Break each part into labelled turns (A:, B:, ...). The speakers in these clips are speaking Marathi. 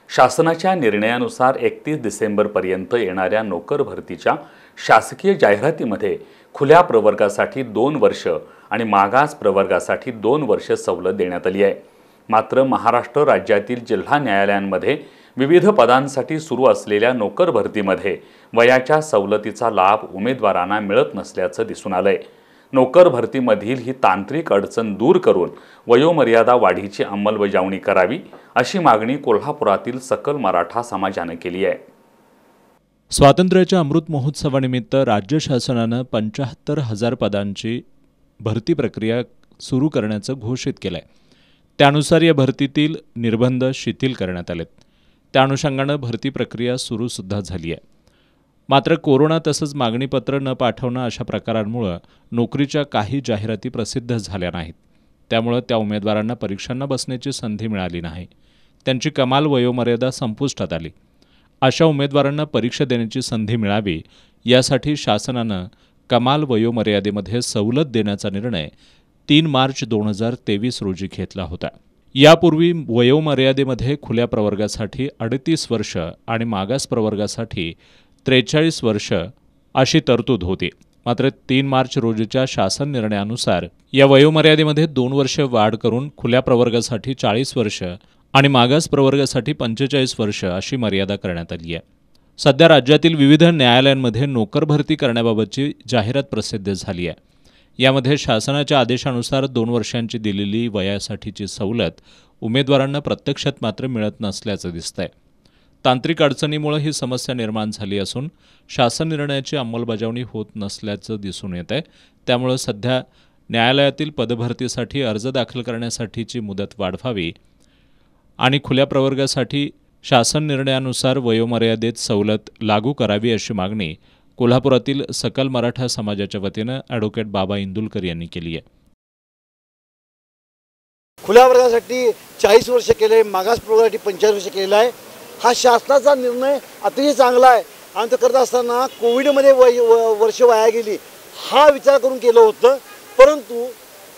A: शासनाच्या निर्णयानुसार 31 डिसेंबरपर्यंत येणाऱ्या नोकर भरतीच्या शासकीय जाहिरातीमध्ये खुल्या प्रवर्गासाठी 2 वर्ष आणि मागास प्रवर्गासाठी 2 वर्ष सवलत देण्यात आली आहे। मात्र महाराष्ट्र राज्यातील जिल्हा न्यायालयांमध्ये विविध पदांसाठी सुरू असलेल्या नोकर भरतीमध्ये वयाच्या सवलतीचा लाभ उमेदवारांना मिळत नसल्याचं दिसून आलंय। नोकर भरतीमधील ही तांत्रिक अडचण दूर करून वयोमर्यादा वाढीची अंमलबजावणी करावी अशी मागणी कोल्हापुरातील सकल मराठा समाजाने केली आहे।
B: स्वातंत्र्याच्या अमृत महोत्सवानिमित्त राज्य शासनाने 75,000 पदांची भरती प्रक्रिया सुरू करण्याचं घोषित केलं आहे। त्यानुसार या भरतीतील निर्बंध शिथिल करण्यात आलेत। त्या अनुषंगाने भरती प्रक्रिया सुरू सुद्धा झाली आहे। मात्र कोरोना तसंच मागणीपत्र न पाठवणं अशा प्रकारांमुळे नोकरीच्या काही जाहिराती प्रसिद्ध झाल्या नाहीत। त्यामुळे त्या उमेदवारांना परीक्षांना बसण्याची संधी मिळाली नाही। त्यांची कमाल वयोमर्यादा संपुष्टात आली। अशा उमेदवारांना परीक्षा देण्याची संधी मिळावी यासाठी शासनाने कमाल वयोमर्यादेमध्ये सवलत देण्याचा निर्णय 3 मार्च 2023 रोजी घेतला होता। यापूर्वी वयोमर्यादेमध्ये खुल्या प्रवर्गासाठी 38 वर्ष आणि मागास प्रवर्गासाठी 43 वर्ष अशी तरतूद होती। मात्र 3 मार्च रोजीच्या शासन निर्णयानुसार या वयोमर्यादेमध्ये 2 वर्ष वाढ करून खुल्या प्रवर्गासाठी 40 वर्ष आणि मागास प्रवर्गासाठी 45 वर्ष अशी मर्यादा करण्यात आली आहे। सध्या राज्यातील विविध न्यायालयांमध्ये नोकर भरती करण्याबाबतची जाहिरात प्रसिद्ध झाली आहे। यामध्ये शासनाच्या आदेशानुसार 2 वर्षांची दिलेली वयासाठीची सवलत उमेदवारांना प्रत्यक्षात मात्र मिळत नसल्याचं दिसतंय। तांत्रिक अडचणीमुळे ही समस्या निर्माण झाली असून शासन निर्णयाची अंमलबजावणी होत नसल्याचं दिसून येत आहे। त्यामुळे सध्या न्यायालयातील पदभरतीसाठी अर्ज दाखल करण्यासाठीची मुदत वाढवावी आणि खुल्या प्रवर्गासाठी शासन निर्णयानुसार वयोमर्यादेत सवलत लागू करावी अशी मागणी कोल्हापुरातील सकल मराठा समाजाच्या वतीनं ॲडव्होकेट बाबा इंदुलकर यांनी केली आहे।
C: खुल्या वर्गासाठी 40 वर्ष केले, मागास प्रवर्गासाठी 45 वर्ष केलेला आहे। हा शासनाचा निर्णय अतिशय चांगला आहे आणि तो करत असताना कोविडमध्ये वर्ष वाया गेली हा विचार करून केलं होतं। परंतु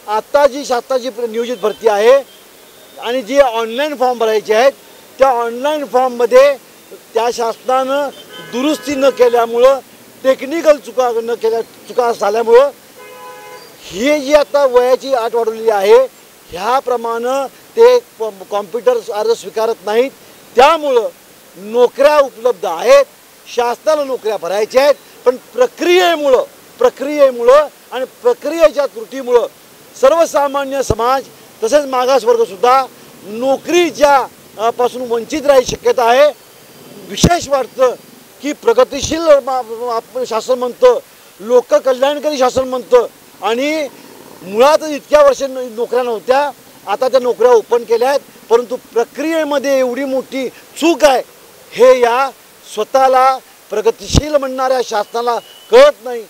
C: आता जी शासनाची नियोजित भरती आहे आणि जी ऑनलाईन फॉर्म भरायचे आहेत त्या ऑनलाईन फॉर्ममध्ये त्या शासनानं दुरुस्ती न केल्यामुळं टेक्निकल चुका झाल्यामुळं ही जी आता वयाची अट वाढवलेली आहे ह्याप्रमाणे ते कॉम्प्युटर अर्ज स्वीकारत नाहीत। त्यामुळं नोकऱ्या उपलब्ध आहेत, शासनाला नोकऱ्या भरायच्या आहेत, पण प्रक्रियेमुळं आणि प्रक्रियेच्या त्रुटीमुळं सर्वसामान्य समाज तसेच मागासवर्गसुद्धा नोकरीच्या पासून वंचित राहायची शक्यता आहे। विशेष वाटतं की प्रगतिशील शासन म्हणतं, लोककल्याणकारी शासन म्हणतं आणि मुळात इतक्या वर्ष नोकऱ्या नव्हत्या, आता त्या नोकऱ्या ओपन केल्या आहेत। परंतु प्रक्रियेमध्ये एवढी मोठी चूक आहे हे या स्वतःला प्रगतिशील म्हणणाऱ्या शासनाला कळत नाही।